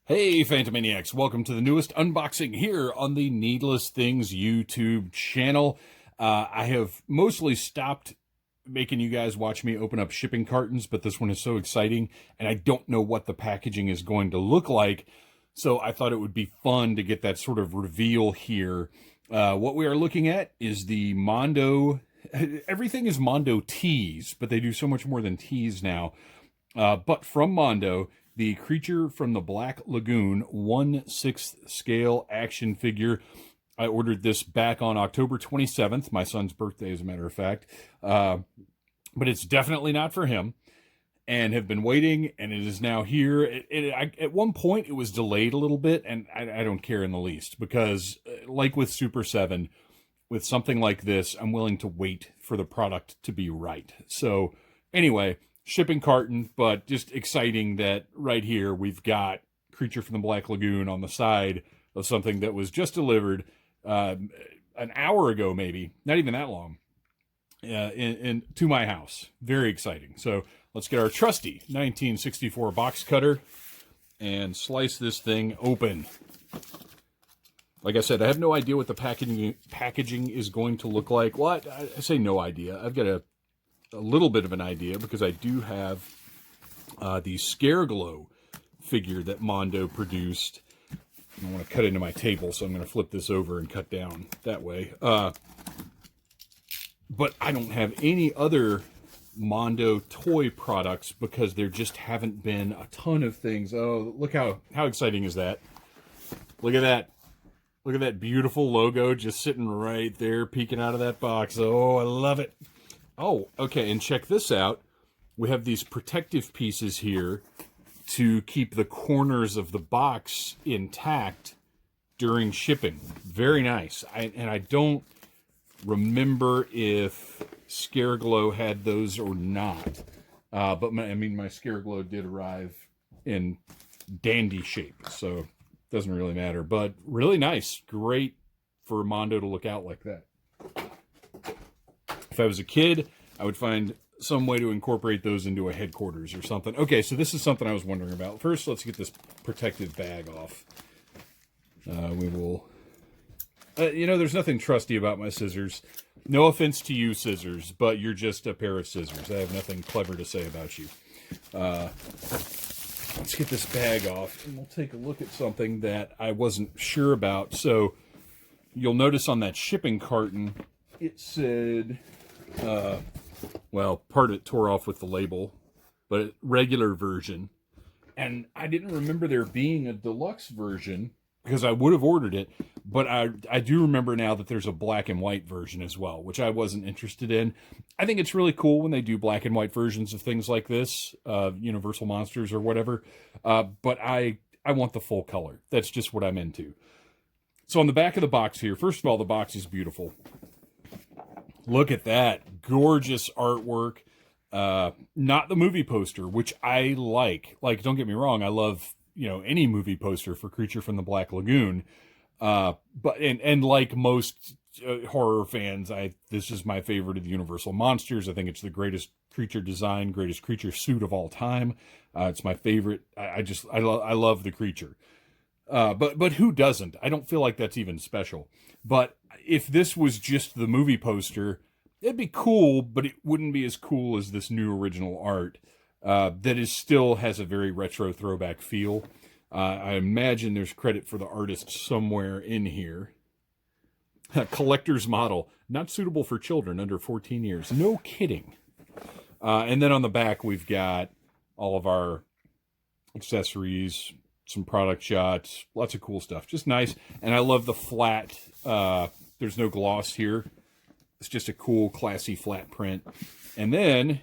Hey, Phantomaniacs, welcome to the newest unboxing here on the Needless Things YouTube channel. I have mostly stopped making you guys watch me open up shipping cartons, but this one is so exciting, and I don't know what the packaging is going to look like, so I thought it would be fun to get that sort of reveal here. What we are looking at is the Mondo. Everything is Mondo tees, but they do so much more than tees now. But from Mondo, the Creature from the Black Lagoon 1/6 scale action figure. I ordered this back on October 27th, my son's birthday, as a matter of fact. But it's definitely not for him, and have been waiting, and it is now here. At one point, it was delayed a little bit, and I don't care in the least, because like with Super 7, with something like this, I'm willing to wait for the product to be right. So anyway, shipping carton, but just exciting that right here we've got Creature from the Black Lagoon on the side of something that was just delivered an hour ago, maybe, not even that long, to my house. Very exciting. So let's get our trusty 1964 box cutter and slice this thing open. Like I said, I have no idea what the packaging is going to look like. Well, I say no idea. I've got a little bit of an idea, because I do have the Scareglow figure that Mondo produced. I want to cut into my table, so I'm going to flip this over and cut down that way. But I don't have any other Mondo toy products, because there just haven't been a ton of things. Oh, look how exciting is that? Look at that. Look at that beautiful logo just sitting right there, peeking out of that box. Oh, I love it. Oh, okay, and check this out. We have these protective pieces here to keep the corners of the box intact during shipping. Very nice. And I don't remember if Scareglow had those or not. But my Scareglow did arrive in dandy shape, so it doesn't really matter. But really nice. Great for Mondo to look out like that. If I was a kid, I would find some way to incorporate those into a headquarters or something. Okay, so this is something I was wondering about. First, let's get this protective bag off. We will... there's nothing trusty about my scissors. No offense to you, scissors, but you're just a pair of scissors. I have nothing clever to say about you. Let's get this bag off, and we'll take a look at something that I wasn't sure about. So, you'll notice on that shipping carton, it said... part of it tore off with the label, but regular version. And I didn't remember there being a deluxe version, because I would have ordered it, but I do remember now that there's a black and white version as well, which I wasn't interested in. I think it's really cool when they do black and white versions of things like this, Universal Monsters or whatever, but I want the full color. That's just what I'm into. So on the back of the box here, first of all, the box is beautiful. Look at that. Gorgeous artwork. Not the movie poster, which I like. Like, don't get me wrong, I love, any movie poster for Creature from the Black Lagoon. But like most horror fans, this is my favorite of the Universal Monsters. I think it's the greatest creature design, greatest creature suit of all time. It's my favorite. I love the creature. But who doesn't? I don't feel like that's even special. But if this was just the movie poster, it'd be cool, but it wouldn't be as cool as this new original art that still has a very retro throwback feel. I imagine there's credit for the artist somewhere in here. Collector's model, not suitable for children under 14 years. No kidding. And then on the back, we've got all of our accessories, some product shots, lots of cool stuff. Just nice. And I love the flat, there's no gloss here. It's just a cool, classy flat print. And then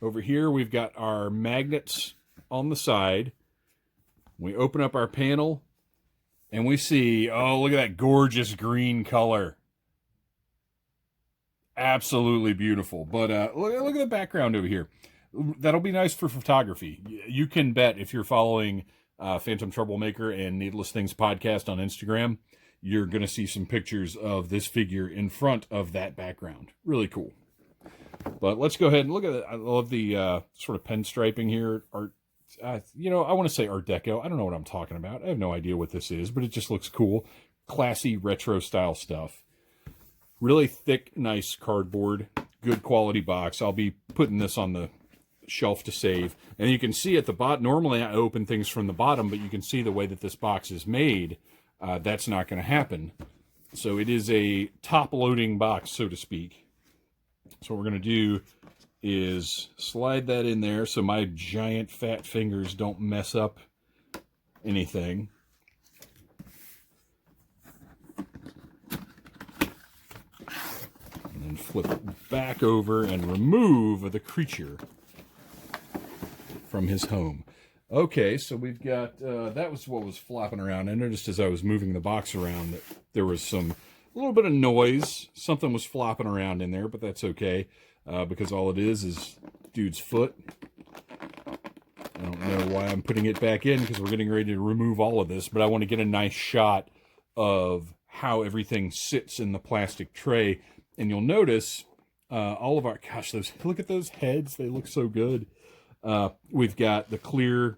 over here, we've got our magnets on the side. We open up our panel and we see, oh, look at that gorgeous green color. Absolutely beautiful. But look at the background over here. That'll be nice for photography. You can bet, if you're following Phantom Troublemaker and Needless Things podcast on Instagram, you're going to see some pictures of this figure in front of that background. Really cool. But let's go ahead and look at it. I love the sort of pen striping here. Art you know, I want to say Art Deco. I don't know what I'm talking about. I have no idea what this is, but it just looks cool. Classy retro style stuff. Really thick, nice cardboard. Good quality box. I'll be putting this on the shelf to save. And you can see at the bottom, normally I open things from the bottom, but you can see the way that this box is made. That's not going to happen. So it is a top-loading box, so to speak. So what we're going to do is slide that in there so my giant fat fingers don't mess up anything. And then flip it back over and remove the creature from his home. Okay, so we've got, that was what was flopping around. I noticed as I was moving the box around that there was a little bit of noise. Something was flopping around in there, but that's okay. Because all it is dude's foot. I don't know why I'm putting it back in, because we're getting ready to remove all of this, but I want to get a nice shot of how everything sits in the plastic tray. And you'll notice all of our, gosh, look at those heads. They look so good. We've got the clear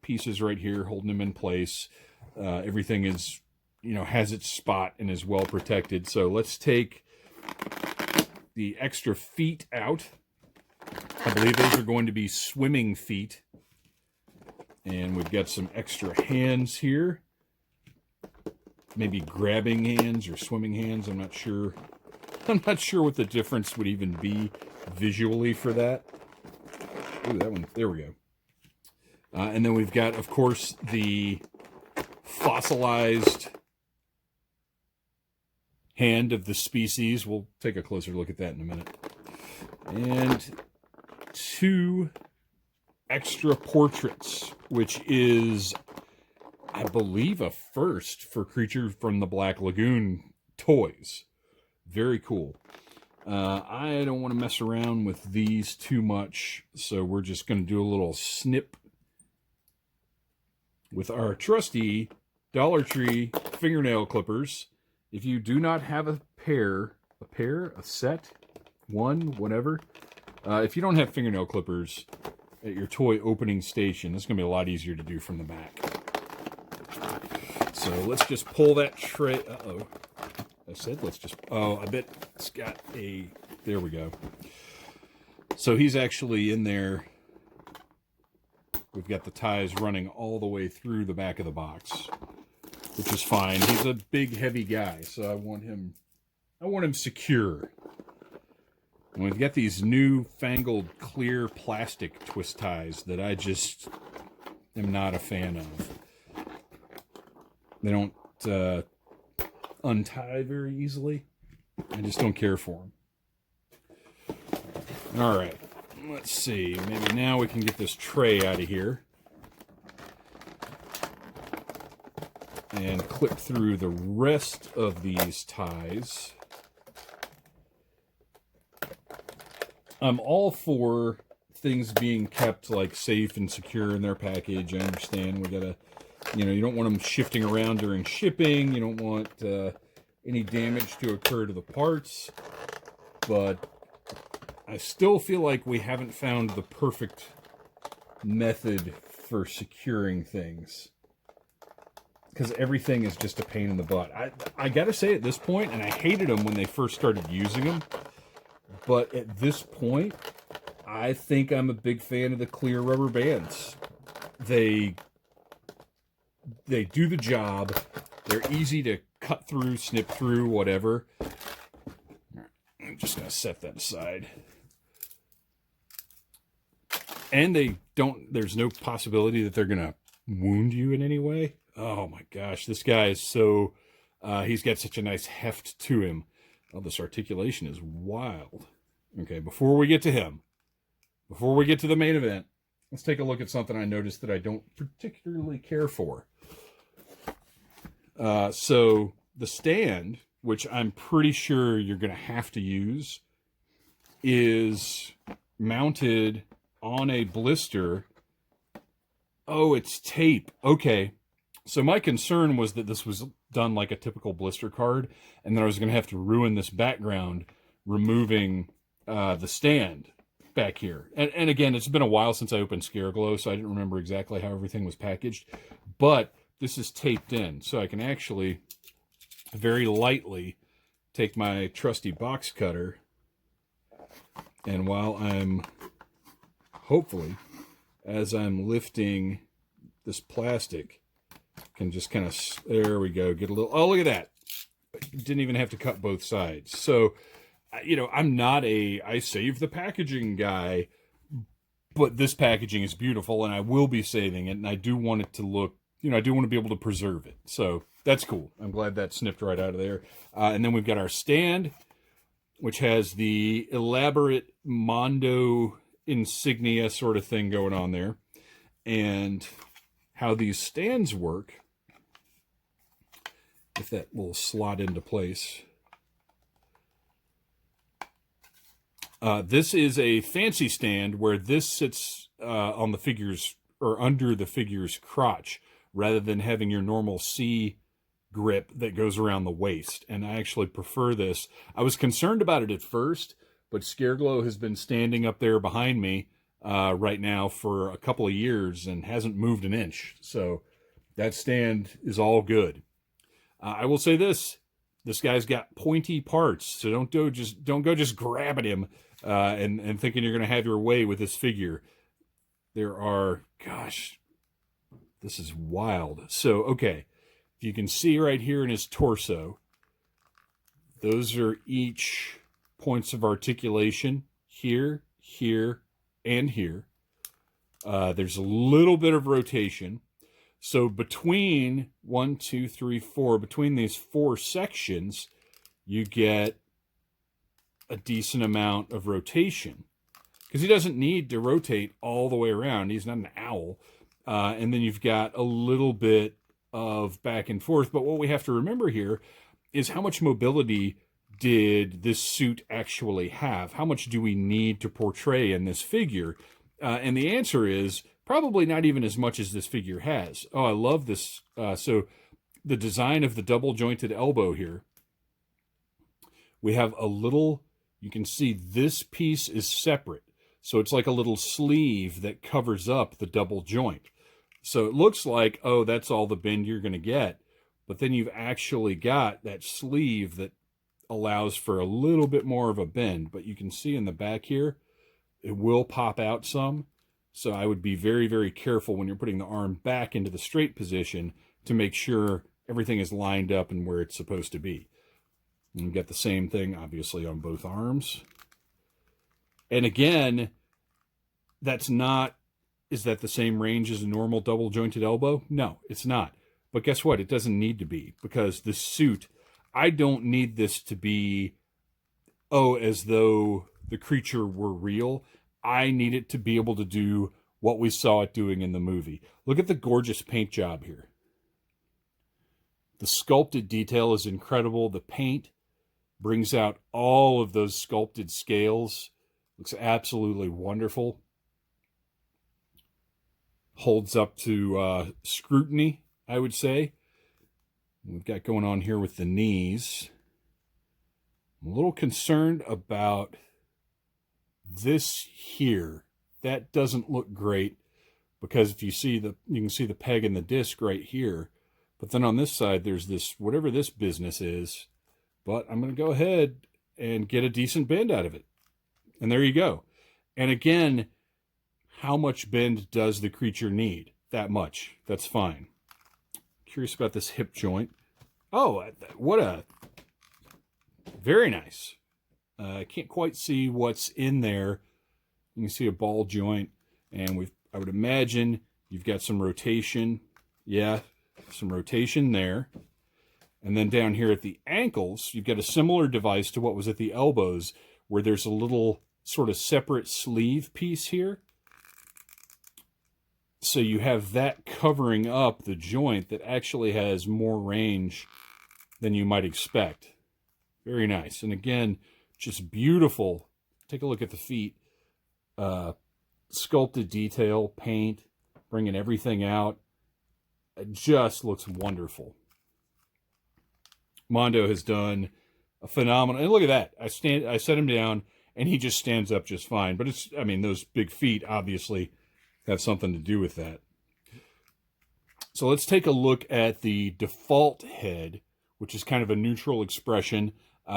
pieces right here holding them in place. Everything is, you know, has its spot and is well protected. So let's take the extra feet out. I believe those are going to be swimming feet. And we've got some extra hands here. Maybe grabbing hands or swimming hands. I'm not sure. I'm not sure what the difference would even be visually for that. Ooh, that one. There we go. And then we've got, of course, the fossilized hand of the species. We'll take a closer look at that in a minute. And 2 extra portraits, which is, I believe, a first for Creature from the Black Lagoon toys. Very cool. I don't want to mess around with these too much, so we're just going to do a little snip with our trusty Dollar Tree fingernail clippers. If you do not have a set, one, whatever, if you don't have fingernail clippers at your toy opening station, it's going to be a lot easier to do from the back. So let's just pull that tray. Uh-oh. I said let's just, oh, I bet it's got a, there we go. So he's actually in there. We've got the ties running all the way through the back of the box, which is fine. He's a big, heavy guy, so I want him secure. And we've got these new fangled clear plastic twist ties that I just am not a fan of. They don't untie very easily. I just don't care for them. All right, let's see. Maybe now we can get this tray out of here and clip through the rest of these ties. I'm all for things being kept like safe and secure in their package. I understand we gotta, you know, you don't want them shifting around during shipping. You don't want any damage to occur to the parts. But I still feel like we haven't found the perfect method for securing things, because everything is just a pain in the butt. I gotta say, at this point, and I hated them when they first started using them, but at this point, I think I'm a big fan of the clear rubber bands. They do the job. They're easy to cut through, snip through, whatever. I'm just going to set that aside. And they don't, there's no possibility that they're going to wound you in any way. Oh my gosh, this guy is so, he's got such a nice heft to him. Oh, this articulation is wild. Okay, before we get to him, before we get to the main event, let's take a look at something I noticed that I don't particularly care for. So the stand, which I'm pretty sure you're going to have to use, is mounted on a blister. Oh, it's tape. Okay. So my concern was that this was done like a typical blister card, and that I was going to have to ruin this background removing the stand. back here. And again, it's been a while since I opened Scareglow, so I didn't remember exactly how everything was packaged. But this is taped in, so I can actually very lightly take my trusty box cutter, and while I'm, hopefully, as I'm lifting this plastic, can just kind of, there we go, get a little, oh, look at that. Didn't even have to cut both sides. So, you know, I'm not I save the packaging guy, but this packaging is beautiful, and I will be saving it, and I do want it to look, you know, I do want to be able to preserve it. So that's cool. I'm glad that snipped right out of there. And then we've got our stand, which has the elaborate Mondo insignia sort of thing going on there. And how these stands work, if that will slot into place. This is a fancy stand where this sits on the figure's, or under the figure's crotch, rather than having your normal C grip that goes around the waist. And I actually prefer this. I was concerned about it at first, but Scareglow has been standing up there behind me right now for a couple of years and hasn't moved an inch. So that stand is all good. I will say this guy's got pointy parts, so don't go just grabbing him and thinking you're going to have your way with this figure. There are, gosh, this is wild. So, okay, if you can see right here in his torso, those are each points of articulation here, here, and here. There's a little bit of rotation. So between 1, 2, 3, 4, between these 4 sections, you get a decent amount of rotation. Because he doesn't need to rotate all the way around. He's not an owl. And then you've got a little bit of back and forth. But what we have to remember here is how much mobility did this suit actually have? How much do we need to portray in this figure? And the answer is probably not even as much as this figure has. Oh, I love this. So the design of the double jointed elbow here, we have a little, you can see this piece is separate. So it's like a little sleeve that covers up the double joint. So it looks like, oh, that's all the bend you're going to get. But then you've actually got that sleeve that allows for a little bit more of a bend. But you can see in the back here, it will pop out some. So I would be very, very careful when you're putting the arm back into the straight position to make sure everything is lined up and where it's supposed to be. And you get the same thing, obviously, on both arms. And again, is that the same range as a normal double jointed elbow? No, it's not. But guess what? It doesn't need to be, because the suit, I don't need this to be, as though the creature were real. I need it to be able to do what we saw it doing in the movie. Look at the gorgeous paint job here. The sculpted detail is incredible. The paint brings out all of those sculpted scales. Looks absolutely wonderful. Holds up to scrutiny, I would say. We've got going on here with the knees. I'm a little concerned about this here. That doesn't look great, because if you see you can see the peg and the disc right here. But then on this side, there's this, whatever this business is. But I'm going to go ahead and get a decent bend out of it. And there you go. And again, how much bend does the creature need? That much. That's fine. Curious about this hip joint. Oh, what a... Very nice. I can't quite see what's in there. You can see a ball joint. And I would imagine you've got some rotation. Yeah, some rotation there. And then down here at the ankles, you've got a similar device to what was at the elbows, where there's a little sort of separate sleeve piece here. So you have that covering up the joint that actually has more range than you might expect. Very nice. And again, just beautiful. Take a look at the feet. Sculpted detail, paint, bringing everything out. It just looks wonderful. Mondo has done a phenomenal, and look at that. I set him down, and he just stands up just fine. But it's, I mean, those big feet obviously have something to do with that. So let's take a look at the default head, which is kind of a neutral expression.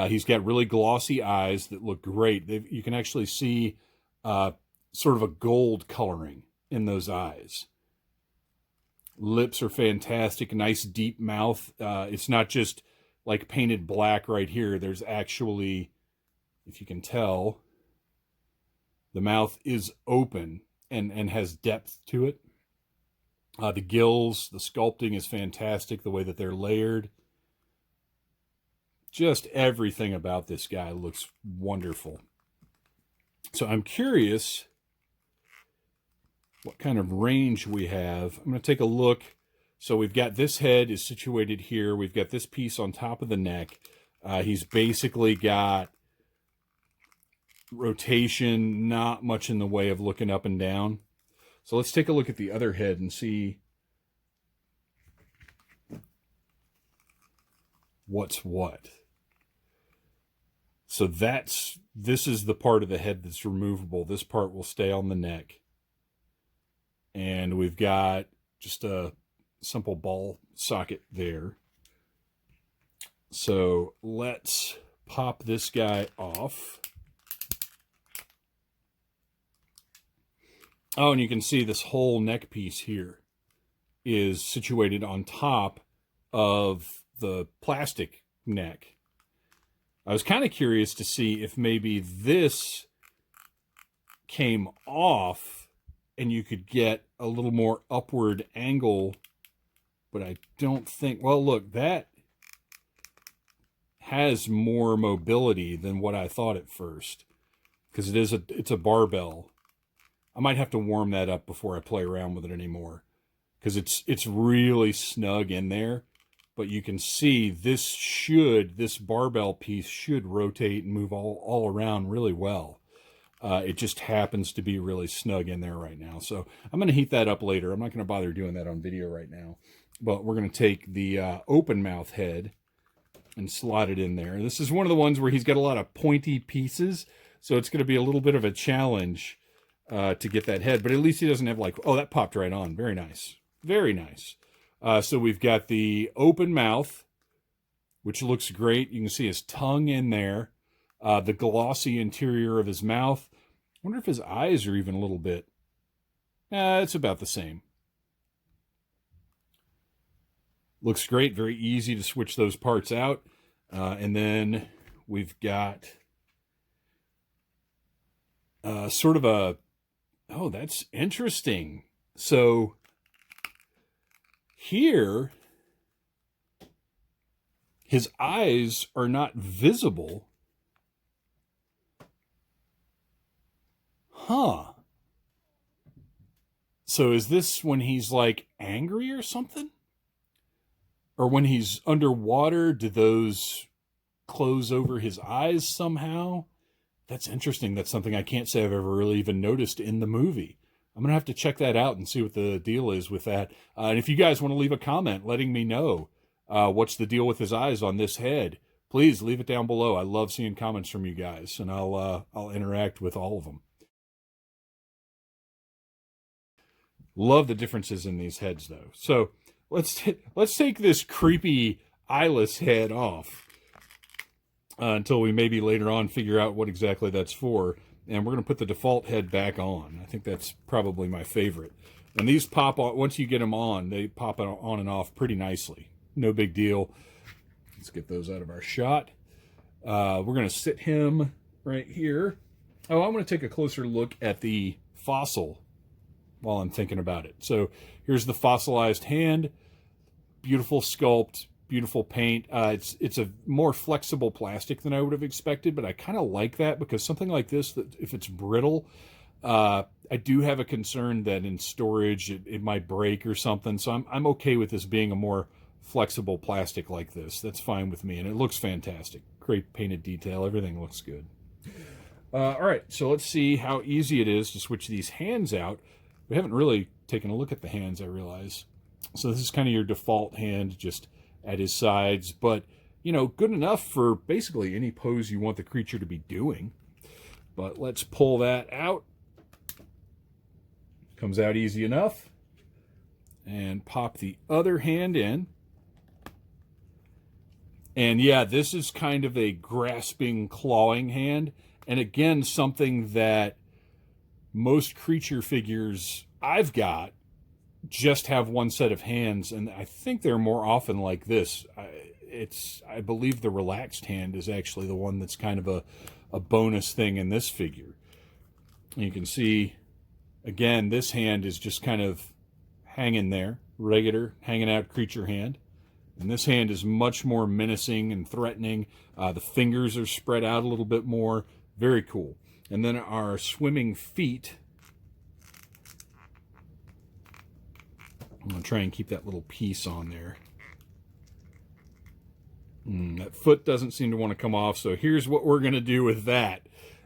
He's got really glossy eyes that look great. You can actually see sort of a gold coloring in those eyes. Lips are fantastic, nice deep mouth. It's not just like painted black right here. There's actually, if you can tell, the mouth is open and has depth to it. The gills, the sculpting is fantastic, the way that they're layered. Just everything about this guy looks wonderful. So I'm curious what kind of range we have. I'm going to take a look. So we've got this head is situated here. We've got this piece on top of the neck. He's basically got rotation, not much in the way of looking up and down. So let's take a look at the other head and see what's what. So this is the part of the head that's removable. This part will stay on the neck. And we've got just a simple ball socket there. So let's pop this guy off. Oh, and you can see this whole neck piece here is situated on top of the plastic neck. I was kind of curious to see if maybe this came off and you could get a little more upward angle, but I don't think, well, look, that has more mobility than what I thought at first, because it's a barbell. I might have to warm that up before I play around with it anymore, because it's really snug in there. But you can see this barbell piece should rotate and move all around really well. It just happens to be really snug in there right now. So I'm going to heat that up later. I'm not going to bother doing that on video right now. But we're going to take the open mouth head and slot it in there. This is one of the ones where he's got a lot of pointy pieces, so it's going to be a little bit of a challenge to get that head. But at least he doesn't have like, oh, that popped right on. Very nice. Very nice. So we've got the open mouth, which looks great. You can see his tongue in there. The glossy interior of his mouth. I wonder if his eyes are even a little bit. It's about the same. Looks great. Very easy to switch those parts out. And then we've got sort of a, oh, that's interesting. So here, his eyes are not visible. Huh. So is this when he's like angry or something? Or when he's underwater, do those close over his eyes somehow? That's interesting. That's something I can't say I've ever really even noticed in the movie. I'm going to have to check that out and see what the deal is with that. And if you guys want to leave a comment letting me know what's the deal with his eyes on this head, please leave it down below. I love seeing comments from you guys, and I'll interact with all of them. Love the differences in these heads, though. So let's take this creepy eyeless head off until we maybe later on figure out what exactly that's for. And we're going to put the default head back on. I think that's probably my favorite. And these pop on, once you get them on, they pop on and off pretty nicely. No big deal. Let's get those out of our shot. We're going to sit him right here. Oh, I'm going to take a closer look at the fossil while I'm thinking about it. So here's the fossilized hand. Beautiful sculpt, beautiful paint. It's a more flexible plastic than I would have expected, but I kind of like that, because something like this, that if it's brittle, I do have a concern that in storage it might break or something. So I'm okay with this being a more flexible plastic like this. That's fine with me, and it looks fantastic. Great painted detail. Everything looks good. All right, so let's see how easy it is to switch these hands out. We haven't really taken a look at the hands, I realize. So this is kind of your default hand, just at his sides, but, you know, good enough for basically any pose you want the creature to be doing. But let's pull that out. Comes out easy enough. And pop the other hand in. And yeah, this is kind of a grasping, clawing hand. And again, something that most creature figures I've got just have one set of hands. And I think they're more often like this. I believe the relaxed hand is actually the one that's kind of a bonus thing in this figure. And you can see, again, this hand is just kind of hanging there, regular, hanging out creature hand. And this hand is much more menacing and threatening. The fingers are spread out a little bit more. Very cool. And then our swimming feet. I'm going to try and keep that little piece on there. That foot doesn't seem to want to come off, so here's what we're going to do with that.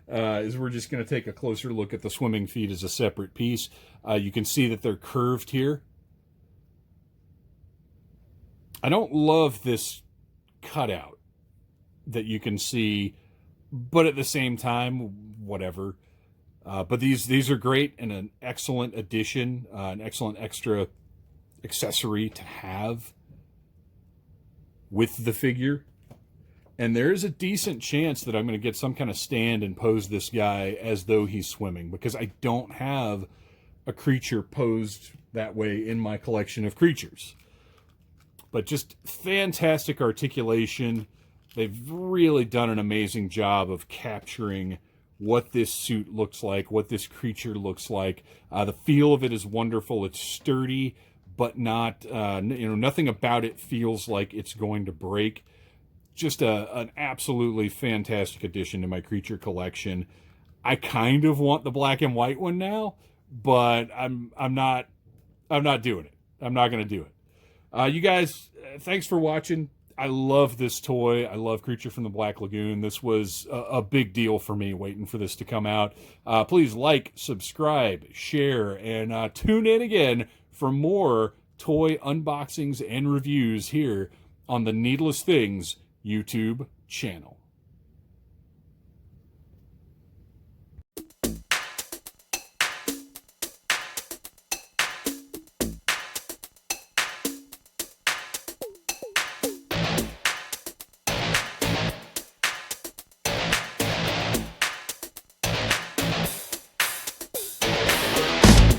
Is we're just going to take a closer look at the swimming feet as a separate piece. You can see that they're curved here. I don't love this cutout that you can see, but at the same time, whatever. But these are great and an excellent addition, an excellent extra accessory to have with the figure. And there is a decent chance that I'm going to get some kind of stand and pose this guy as though he's swimming, because I don't have a creature posed that way in my collection of creatures. But just fantastic articulation. They've really done an amazing job of capturing what this suit looks like, what this creature looks like. The feel of it is wonderful. It's sturdy, but not, nothing about it feels like it's going to break. Just an absolutely fantastic addition to my creature collection. I kind of want the black and white one now, but I'm not doing it. I'm not going to do it. You guys, thanks for watching. I love this toy. I love Creature from the Black Lagoon. This was a big deal for me waiting for this to come out. Please like, subscribe, share, and tune in again for more toy unboxings and reviews here on the Needless Things YouTube channel.